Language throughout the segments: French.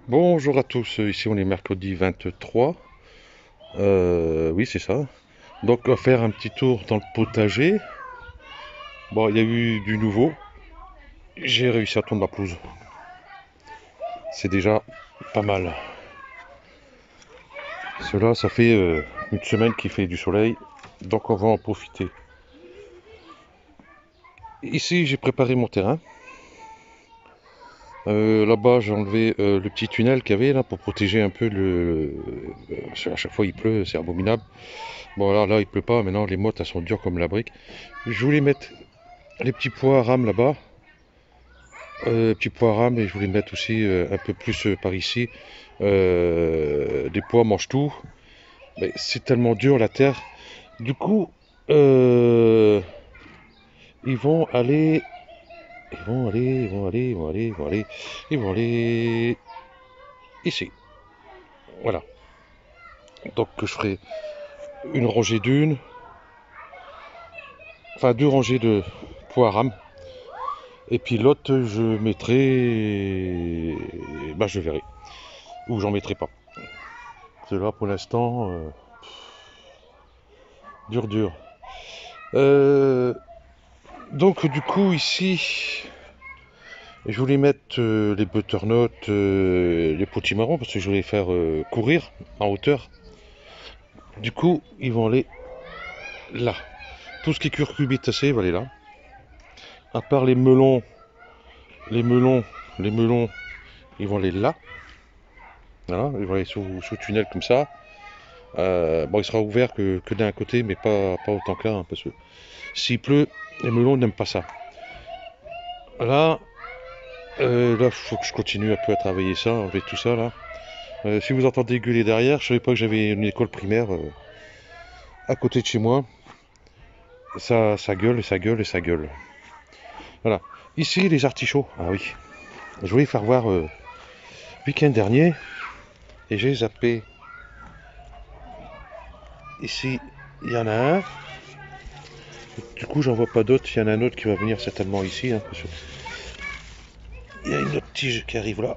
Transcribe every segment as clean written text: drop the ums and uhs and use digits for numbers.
Bonjour à tous, ici on est mercredi 23. Oui, c'est ça. Donc on va faire un petit tour dans le potager. Bon, il y a eu du nouveau. J'ai réussi à tondre la pelouse. C'est déjà pas mal. Cela, ça fait une semaine qu'il fait du soleil. Donc on va en profiter. Ici, j'ai préparé mon terrain. Là-bas, j'ai enlevé le petit tunnel qu'il y avait là pour protéger un peu parce qu'à chaque fois il pleut, c'est abominable. Bon, là, il pleut pas. Maintenant, les mottes, elles sont dures comme la brique. Je voulais mettre les petits pois à rame là-bas, petits pois à rame, et je voulais mettre aussi un peu plus par ici. Des pois mangent tout, mais c'est tellement dur la terre. Du coup, euh, ils vont aller, ils vont aller, ils vont aller, ils vont aller, ils vont aller, ils vont aller ici. Voilà. Donc je ferai une rangée d'une, enfin deux rangées de pois à rame. Et puis l'autre, je mettrai, bah je verrai, ou j'en mettrai pas. Cela pour l'instant, dur. Euh, donc du coup ici, je voulais mettre les butternuts, les potimarrons, parce que je voulais faire courir en hauteur. Du coup, ils vont aller là. Tout ce qui est curcubitacé va aller là. À part les melons, les melons, ils vont aller là. Voilà, ils vont aller sous tunnel comme ça. Bon, il sera ouvert que d'un côté, mais pas autant que là, hein, parce que s'il pleut, les melons n'aiment pas ça. Là, il faut que je continue un peu à travailler ça, enlever tout ça là. Si vous entendez gueuler derrière, je savais pas que j'avais une école primaire à côté de chez moi. Ça gueule et ça gueule et ça gueule. Voilà. Ici, les artichauts. Ah oui. Je voulais faire voir week-end dernier et j'ai zappé. Ici, il y en a un. Du coup, j'en vois pas d'autres. Il y en a un autre qui va venir certainement ici, hein, parce que il y a une autre tige qui arrive là.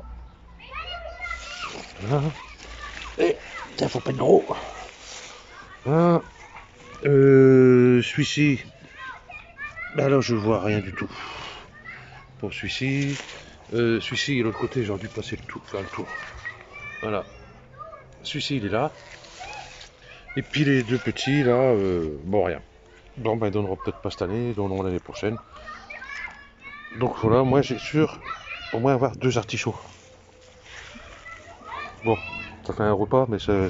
Voilà. Et ça faut pas de gros. Voilà. Celui-ci, bah là je vois rien du tout. Pour celui-ci et l'autre côté, j'aurais dû passer faire le tour. Voilà. Celui-ci il est là. Et puis les deux petits là, bon rien. Bon ben ils donneront peut-être pas cette année, ils donneront l'année prochaine. Donc voilà, moi j'ai sûr au moins avoir deux artichauts. Bon, ça fait un repas, mais ça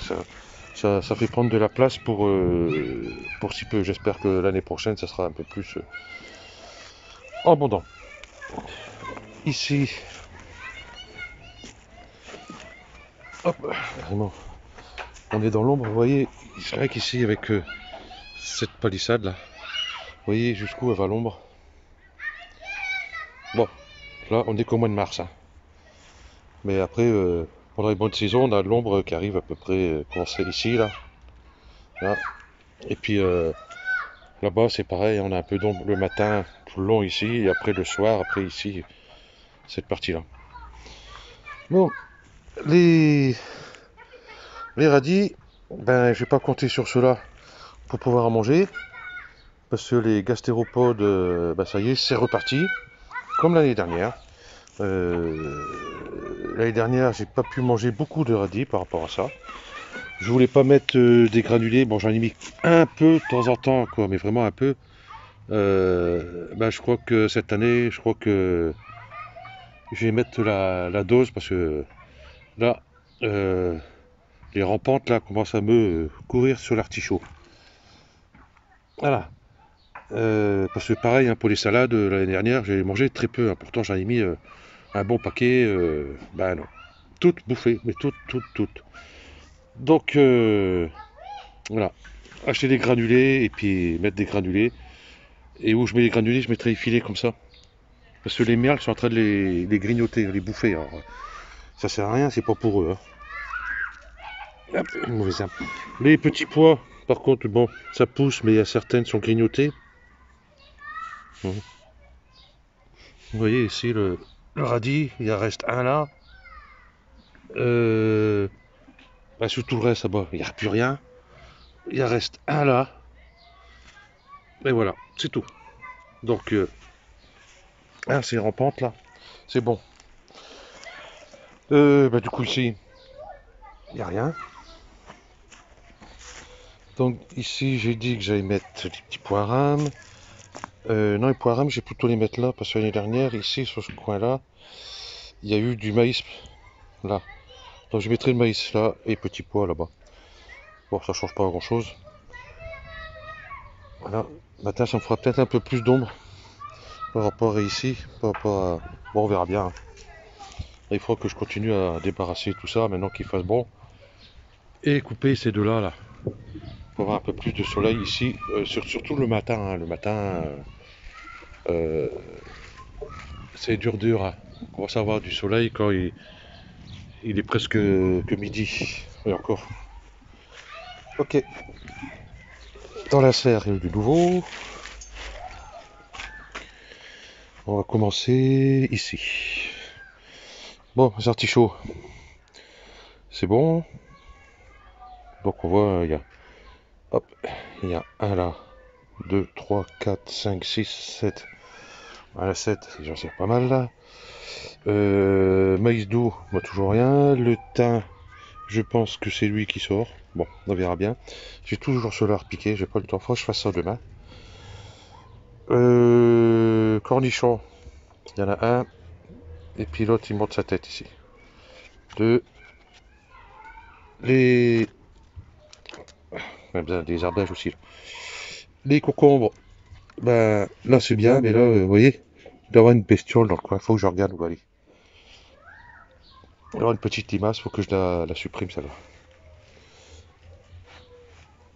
fait prendre de la place pour si peu. J'espère que l'année prochaine, ça sera un peu plus abondant. Ici, hop, carrément, on est dans l'ombre, vous voyez, c'est vrai qu'ici, avec cette palissade là, vous voyez jusqu'où elle va l'ombre. Bon, là, on est qu'au mois de mars, hein. Mais après, pendant les bonnes saisons, on a l'ombre qui arrive à peu près, quand c'est ici, là. Et puis, là-bas, c'est pareil, on a un peu d'ombre le matin, tout le long ici, et après le soir, après ici, cette partie-là. Bon, les, les radis, ben, je vais pas compter sur cela pour pouvoir en manger, parce que les gastéropodes, ben, ça y est, c'est reparti, comme l'année dernière. L'année dernière, j'ai pas pu manger beaucoup de radis par rapport à ça. Je voulais pas mettre des granulés, bon, j'en ai mis un peu de temps en temps, quoi, mais vraiment un peu. Ben, je crois que cette année, je crois que je vais mettre la dose, parce que là, euh, les rampantes là commencent à me courir sur l'artichaut. Voilà. Parce que pareil, hein, pour les salades, l'année dernière, j'ai mangé très peu, hein. Pourtant j'en ai mis un bon paquet. Ben non. Toutes bouffées, mais toutes. Donc voilà. Acheter des granulés et puis mettre des granulés. Et où je mets les granulés, je mettrai les filets comme ça. Parce que les merles sont en train de les grignoter, les bouffer. Alors, ça sert à rien, c'est pas pour eux, hein. Hop, une mauvaise herbe. Les petits pois, par contre, bon, ça pousse, mais il y a certaines qui sont grignotées. Vous voyez ici le radis, il en reste un là. Bah, sur tout le reste là-bas, il n'y a plus rien. Il en reste un là. Et voilà, c'est tout. Donc, c'est rampante là. C'est bon. Bah, du coup, ici, il n'y a rien. Donc, ici, j'ai dit que j'allais mettre les petits pois rames. Non, les pois rames, j'ai plutôt les mettre là parce que l'année dernière, ici, sur ce coin-là, il y a eu du maïs là. Donc, je mettrai le maïs là et petits pois là-bas. Bon, ça change pas grand-chose. Voilà. Matin, ça me fera peut-être un peu plus d'ombre par rapport à ici. Par rapport à... Bon, on verra bien, hein. Il faut que je continue à débarrasser tout ça maintenant qu'il fasse bon. Et couper ces deux-là, là. Pour avoir un peu plus de soleil ici. Surtout le matin, hein. Le matin, euh, c'est dur, hein. On commence à avoir du soleil quand il est presque que midi. Et encore. Ok. Dans la serre, il y a eu du nouveau. On va commencer ici. Bon, les artichauts, c'est bon. Donc on voit, hop, il y a un là, 2, 3, 4, 5, 6, 7. Voilà, 7, j'en sais pas mal là. Maïs doux, bah, toujours rien. Le thym, je pense que c'est lui qui sort. Bon, on verra bien. J'ai toujours cela à repiquer, j'ai pas le temps. Faut que je fasse ça demain. Cornichon, il y en a un. Et puis l'autre, il monte sa tête ici. Deux. Les. Même des herbages aussi. Là. Les concombres, ben là c'est bien, mais là, vous voyez, il doit y avoir une bestiole dans le coin. Faut que je regarde où aller. Il doit y avoir une petite limace, faut que je la supprime celle-là.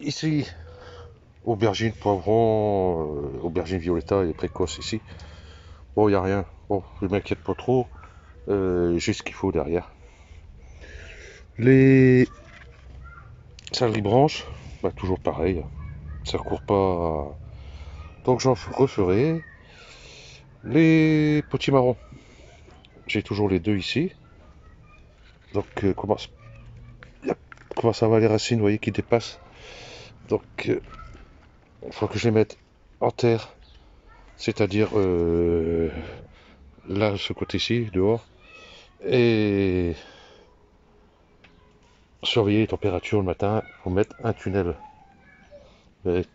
Ici, aubergine, poivron, aubergine violetta et précoce ici. Bon, il n'y a rien. Bon, je m'inquiète pas trop. J'ai ce qu'il faut derrière. Les saleries branches, bah, toujours pareil. Ça court pas. Donc j'en referai. Les petits marrons, j'ai toujours les deux ici. Donc comment ça va les racines, vous voyez, qui dépassent. Donc il faut que je les mette en terre. C'est-à-dire là, ce côté-ci, dehors. Et surveiller les températures le matin pour mettre un tunnel. Et-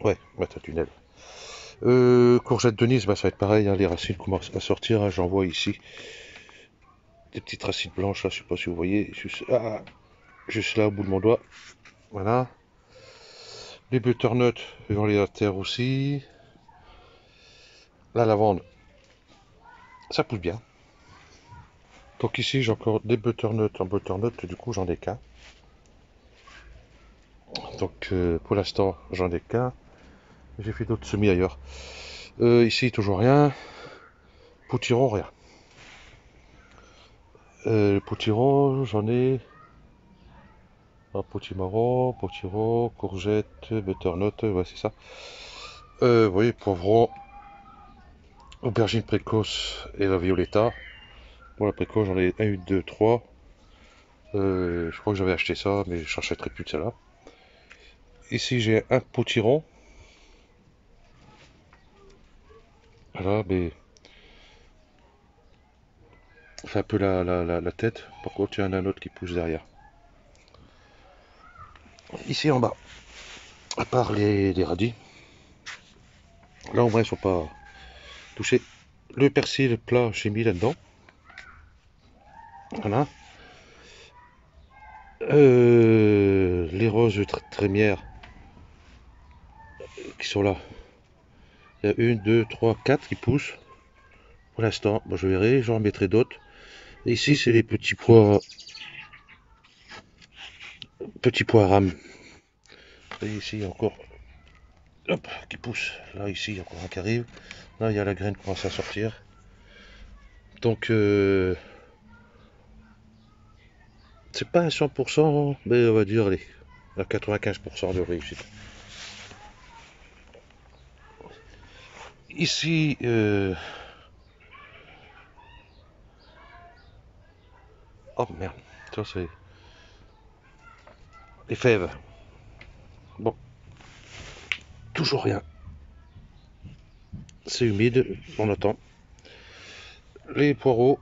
ouais, mettre un tunnel. Courgettes de Nice, bah, ça va être pareil, hein, les racines commencent à sortir, hein, j'en vois ici. Des petites racines blanches, là, je sais pas si vous voyez, juste là au bout de mon doigt. Voilà. Les butternuts, ils vont les à terre aussi. La lavande, ça pousse bien. Donc ici j'ai encore des butternuts en butternut, du coup j'en ai qu'un. Donc pour l'instant j'en ai qu'un. J'ai fait d'autres semis ailleurs. Ici toujours rien. Potiron, rien. Potiron, j'en ai un potimarron, potiron, courgette, butternut, ouais c'est ça. Vous voyez, poivron, aubergine précoce et la violetta. Bon la précoce j'en ai 1, 2, 3. Je crois que j'avais acheté ça, mais je n'achèterai plus de celle-là. Ici j'ai un potiron. Voilà, mais fait un peu la tête. Par contre, il y en a un autre qui pousse derrière. Ici en bas, à part les radis, là au moins ils sont pas touchés. Le persil plat, j'ai mis là-dedans. Voilà. Les roses trémières qui sont là. Il y a une, deux, trois, quatre qui poussent. Pour l'instant, bon, je verrai, j'en mettrai d'autres. Et ici, c'est les petits pois rames. Et ici, encore, hop, qui poussent. Là, ici, il y a encore un qui arrive. Là, il y a la graine qui commence à sortir. Donc, c'est pas un 100%, mais on va dire, allez, à 95% de réussite. Ici, Oh merde, ça c'est les fèves. Bon, toujours rien. C'est humide, on attend. Les poireaux,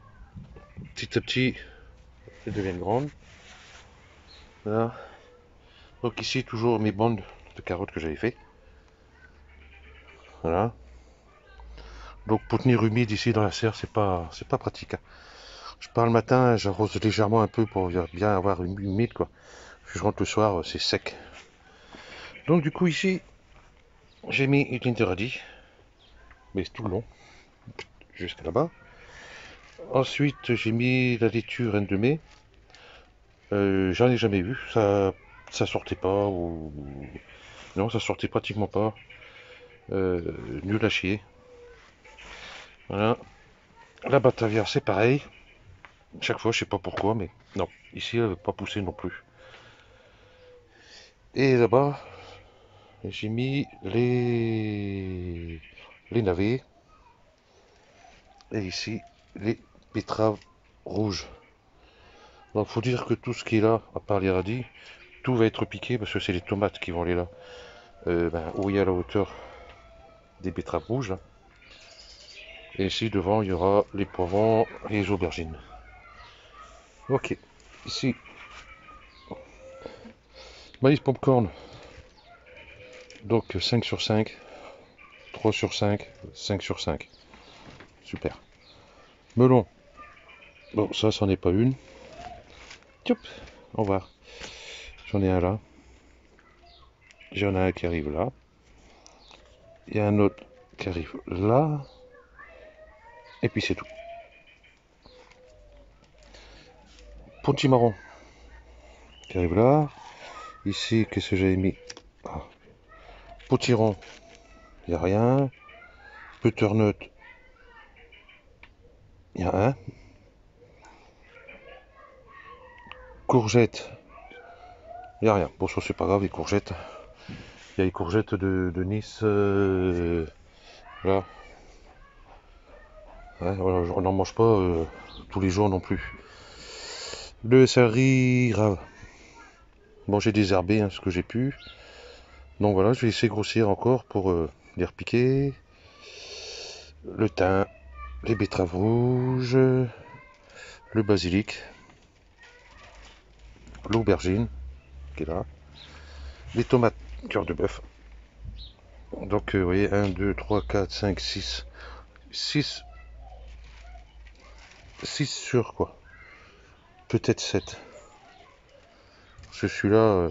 petit à petit, ils deviennent grandes. Voilà. Donc ici, toujours mes bandes de carottes que j'avais fait. Voilà. Donc pour tenir humide ici dans la serre, c'est pas pratique, hein. Je pars le matin, j'arrose légèrement un peu pour bien avoir humide, quoi. Je rentre le soir, c'est sec. Donc du coup ici, j'ai mis une ligne de radis, mais c'est tout le long, jusqu'à là-bas. Ensuite, j'ai mis la laitue reine de mai. J'en ai jamais vu, ça sortait pas, ou non, ça sortait pratiquement pas. Nul à chier. Voilà. La batavia, c'est pareil. Chaque fois, je sais pas pourquoi, mais non. Ici, elle veut pas pousser non plus. Et là-bas, j'ai mis les navets. Et ici, les betteraves rouges. Donc, faut dire que tout ce qui est là, à part les radis, tout va être piqué parce que c'est les tomates qui vont aller là. Où il y a la hauteur des betteraves rouges, là. Et ici, devant, il y aura les poivrons et les aubergines. Ok. Ici, maïs popcorn. Donc 5 sur 5, 3 sur 5, 5 sur 5. Super. Melon. Bon, ça, c'en est pas une. Tiop, au revoir. J'en ai un là. J'en ai un qui arrive là. Il y a un autre qui arrive là. Et puis c'est tout. Potimarron qui arrive là. Ici, qu'est-ce que j'avais mis? Potiron, il n'y a rien. Butternut, il y a un. Courgette, il n'y a rien. Bon, ça c'est pas grave, les courgettes. Il y a les courgettes de Nice. Là. Ouais, voilà, on n'en mange pas tous les jours non plus. Le céleri rave. Bon, j'ai désherbé ce que j'ai pu. Donc voilà, je vais essayer de grossir encore pour les repiquer. Le thym, les betteraves rouges, le basilic, l'aubergine qui est là, les tomates cœur de bœuf. Donc vous voyez, 1, 2, 3, 4, 5, 6. 6 sur quoi? Peut-être 7. Je suis là,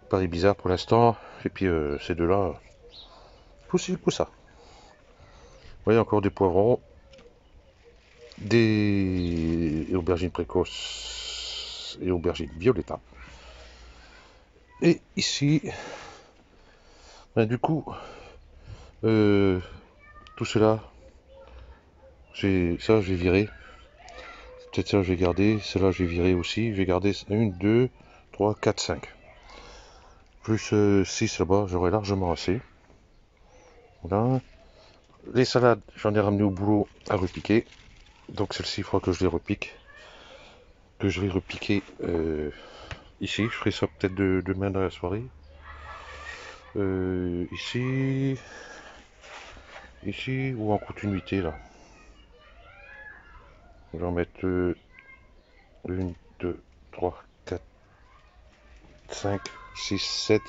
paraît bizarre pour l'instant. Et puis ces deux-là, pousse ça. Vous voyez, encore des poivrons, des aubergines précoces et aubergines violetta. Et ici, du coup, tout cela, ça je vais virer. Peut-être ça je vais garder, celle-là je vais virer aussi. Je vais garder 1, 2, 3, 4, 5. Plus 6 là-bas, j'aurai largement assez. Voilà. Les salades, j'en ai ramené au boulot à repiquer. Donc celle-ci, il faudra que je les repique. Que je vais repiquer ici. Je ferai ça peut-être demain dans la soirée. Ici. Ici ou en continuité là. Je vais en mettre 1, 2, 3, 4, 5, 6, 7.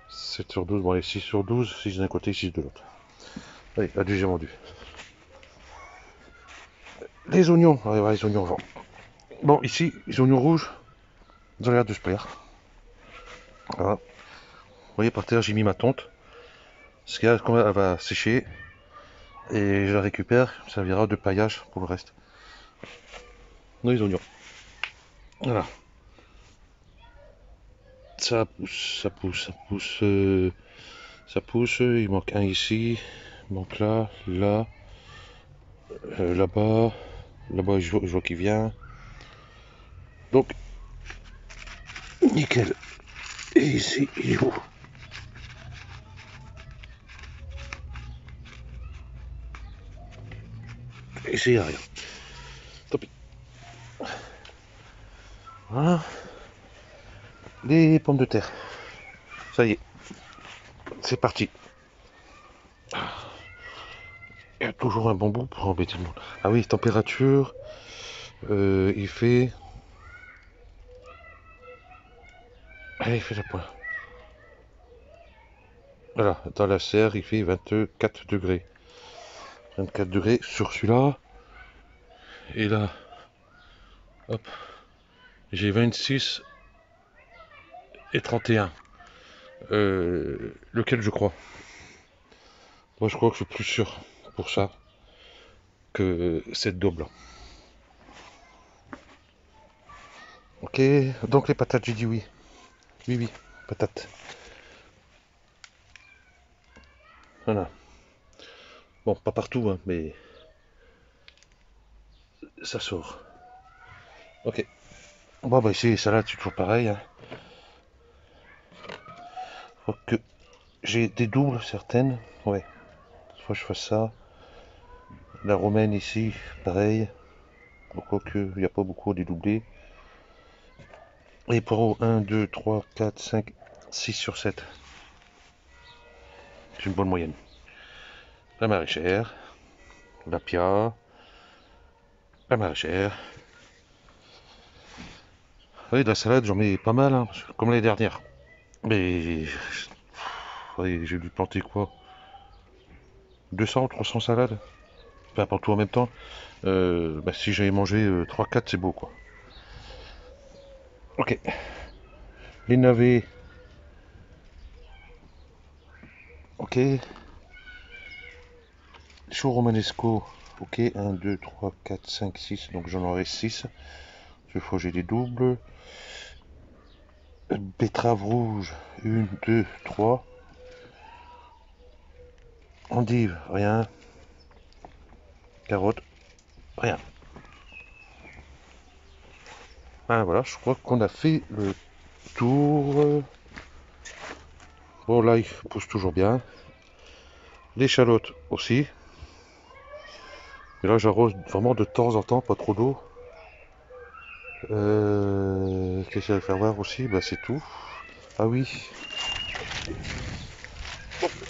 7 sur 12, bon allez, 6 sur 12, 6 d'un côté, 6 de l'autre. Allez, adieu, j'ai vendu. Les oignons, allez, les oignons vent. Bon, ici, les oignons rouges, ils ont l'air de se plaire. Voilà. Vous voyez, par terre, j'ai mis ma tonte. Ce qu'il y a, quand elle va sécher, et je la récupère, ça servira de paillage pour le reste. Non, les oignons. Voilà. Ça pousse, ça pousse, ça pousse. Ça pousse, il manque un ici, il manque là, là, là-bas, là-bas je vois qu'il vient. Donc, nickel. Et ici, il est où? Ici, il n'y a rien. Tant pis. Voilà. Les pommes de terre. Ça y est, c'est parti. Il y a toujours un bon bout pour embêter le monde. Ah oui, température. Il fait... Allez, il fait la pointe. Voilà, dans la serre, il fait 24 degrés. 24 degrés sur celui-là. Et là, hop, j'ai 26 et 31. Lequel je crois? Moi, je crois que je suis plus sûr pour ça que cette daube là. Ok, donc les patates, j'ai dit oui. Oui, oui, patates. Voilà. Bon, pas partout, hein, mais ça sort. Ok. Bon, bah ici, les salades, c'est toujours pareil. Hein. Faut que j'ai des doubles, certaines. Ouais. Faut que je fasse ça. La romaine ici, pareil. Quoique, il n'y a pas beaucoup à dédoubler. Les poireaux, 1, 2, 3, 4, 5, 6 sur 7. C'est une bonne moyenne. La maraîchère. La pia. La maraîchère. Oui, de la salade, j'en mets pas mal, hein, comme l'année dernière. Mais oui, j'ai dû planter quoi? 200 ou 300 salades? Peu importe tout en même temps. Bah, si j'avais mangé 3-4, c'est beau quoi. Ok. Les navets. Ok. Chou romanesco. Ok. 1, 2, 3, 4, 5, 6. Donc j'en aurai 6. Cette fois j'ai des doubles. Betterave rouge. 1, 2, 3. Endive. Rien. Carotte. Rien. Ah voilà, je crois qu'on a fait le tour. Bon là il pousse toujours bien. L'échalote aussi. Et là j'arrose vraiment de temps en temps, pas trop d'eau. Qu'est-ce qu'il va faire voir aussi? Bah c'est tout. Ah oui,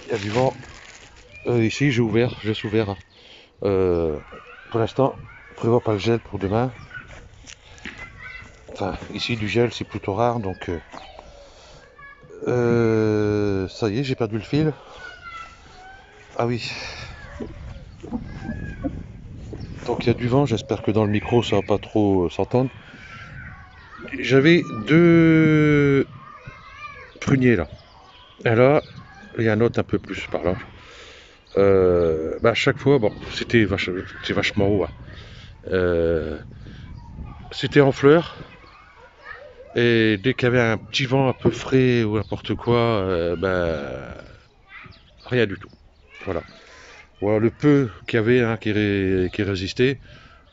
il y a du vent. Ici j'ai ouvert, je laisse ouvert. Hein. Pour l'instant, je prévois pas le gel pour demain. Enfin, ici du gel c'est plutôt rare, donc ça y est, j'ai perdu le fil. Ah oui. Donc il y a du vent, j'espère que dans le micro ça va pas trop s'entendre. J'avais deux pruniers là. Et là, il y a un autre un peu plus par là. Bah à chaque fois, bon, c'est vachement haut. Hein. C'était en fleurs. Et dès qu'il y avait un petit vent un peu frais ou n'importe quoi, bah, rien du tout. Voilà. Voilà le peu qu'il y avait hein, qui résistait,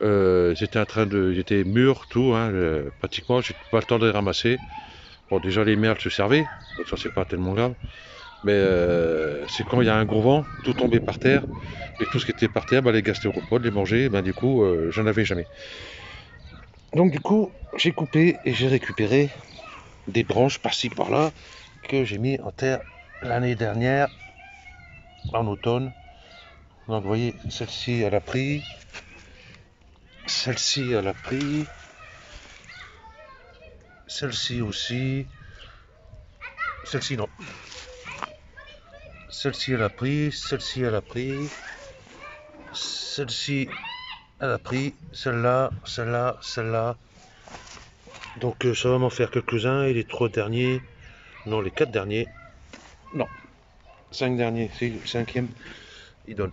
j'étais mûr, tout, hein, pratiquement, j'ai pas le temps de les ramasser. Bon, déjà les merles se servaient, donc ça c'est pas tellement grave. Mais c'est quand il y a un gros vent, tout tombait par terre, et tout ce qui était par terre, bah, les gastéropodes les mangeaient, bah, du coup, j'en avais jamais. Donc du coup, j'ai coupé et j'ai récupéré des branches par-ci par-là que j'ai mis en terre l'année dernière, en automne. Donc vous voyez, celle-ci elle a pris, celle-ci elle a pris, celle-ci aussi, celle-ci non. Celle-ci elle a pris, celle-ci elle a pris, celle-ci elle a pris, celle-là, celle-là, celle-là. Donc ça va m'en faire quelques-uns et les 3 derniers, non les 4 derniers, non, 5 derniers, c'est le 5e, il donne.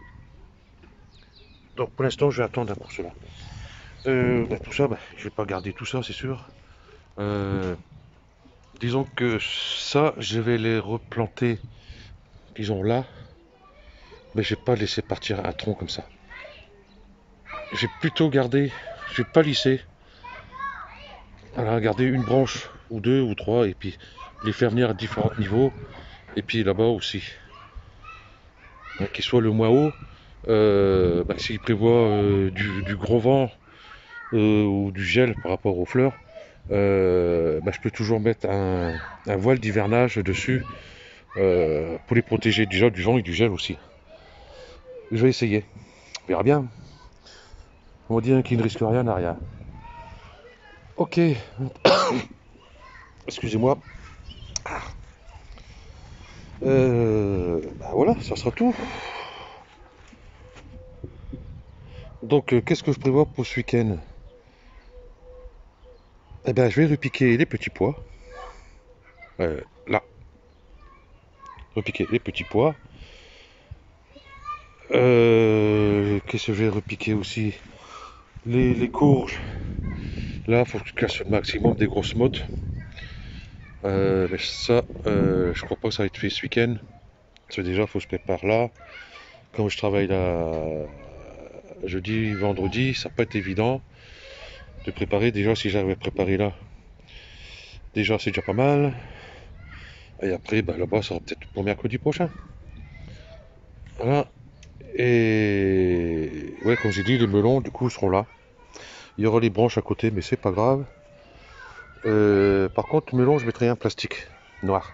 Donc pour l'instant je vais attendre pour cela. Bah, tout ça, bah, je vais pas garder tout ça c'est sûr. Disons que ça, je vais les replanter, disons là, mais je vais pas laisser partir un tronc comme ça. J'ai plutôt gardé, je vais pas lisser, voilà, garder une branche ou deux ou trois et puis les faire venir à différents niveaux et puis là-bas aussi. Qu'il soit le moins haut, bah, s'il prévoit du gros vent ou du gel par rapport aux fleurs, je peux toujours mettre un voile d'hivernage dessus pour les protéger déjà du vent et du gel aussi. Je vais essayer. On verra bien. On dit qu'il ne risque rien n'a rien. Ok. Excusez-moi. Voilà, ça sera tout. Donc, qu'est-ce que je prévois pour ce week-end? Eh ben, je vais repiquer les petits pois. Là, repiquer les petits pois. Qu'est-ce que je vais repiquer aussi? Les courges. Là, faut que je casse le maximum des grosses mottes. Mais ça, je crois pas que ça va être fait ce week-end. Parce que déjà, faut que je prépare là. Quand je travaille là, jeudi, vendredi, ça va pas être évident de préparer. Déjà, si j'arrive à préparer là, déjà, c'est déjà pas mal. Et après, là-bas, ça sera peut-être pour mercredi prochain. Voilà. Et ouais, comme j'ai dit, les melons, du coup, seront là. Il y aura les branches à côté, mais c'est pas grave. Par contre, melon, je mettrai un plastique noir.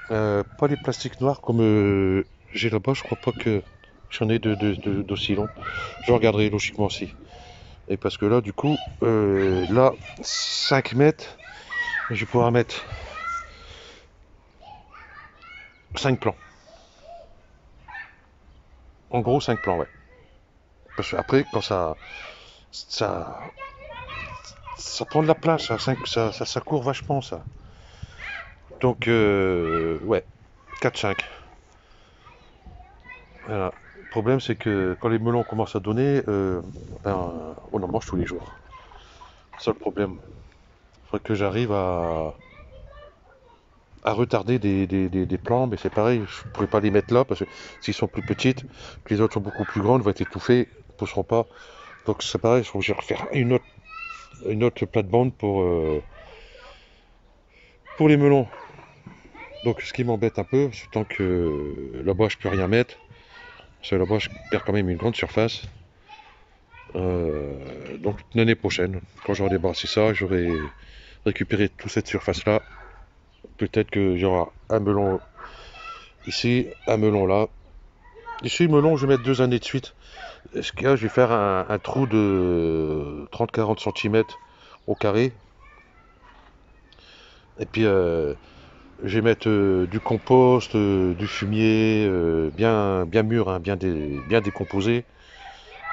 Pas les plastiques noirs comme j'ai là-bas, je crois pas que j'en ai d'aussi long. Je regarderai logiquement aussi. Et parce que là, du coup, là, 5 mètres, je vais pouvoir mettre 5 plants. En gros, 5 plants, ouais. Parce que après, quand ça, ça prend de la place, ça court vachement, ça. Donc, ouais, 4-5. Voilà. Le problème, c'est que quand les melons commencent à donner, on en mange tous les jours. C'est ça le problème. Il faudrait que j'arrive à retarder des plants, mais c'est pareil, je ne pourrais pas les mettre là parce que s'ils sont plus petites, que les autres sont beaucoup plus grandes, vont être étouffées, ne pousseront pas. Donc c'est pareil, il faut que je refaire une autre plate-bande pour les melons. Donc ce qui m'embête un peu, c'est tant que là-bas je peux rien mettre, parce que là-bas je perds quand même une grande surface. Donc l'année prochaine, quand j'aurai débarrassé ça, j'aurai récupéré toute cette surface-là. Peut-être qu'il y aura un melon ici, un melon là. Ici, le melon, je vais mettre 2 années de suite. Ce qu'il y a, je vais faire un trou de 30-40 cm au carré. Et puis, je vais mettre du compost, du fumier, bien mûr, hein, bien décomposé.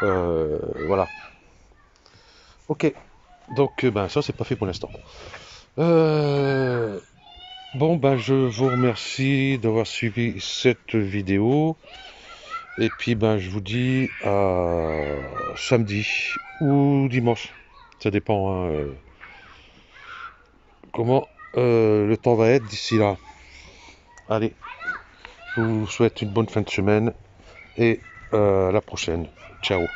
Voilà. Ok. Donc, ça, c'est pas fait pour l'instant. Bon, je vous remercie d'avoir suivi cette vidéo. Et puis, je vous dis à samedi ou dimanche. Ça dépend hein, comment le temps va être d'ici là. Allez, je vous souhaite une bonne fin de semaine et à la prochaine. Ciao.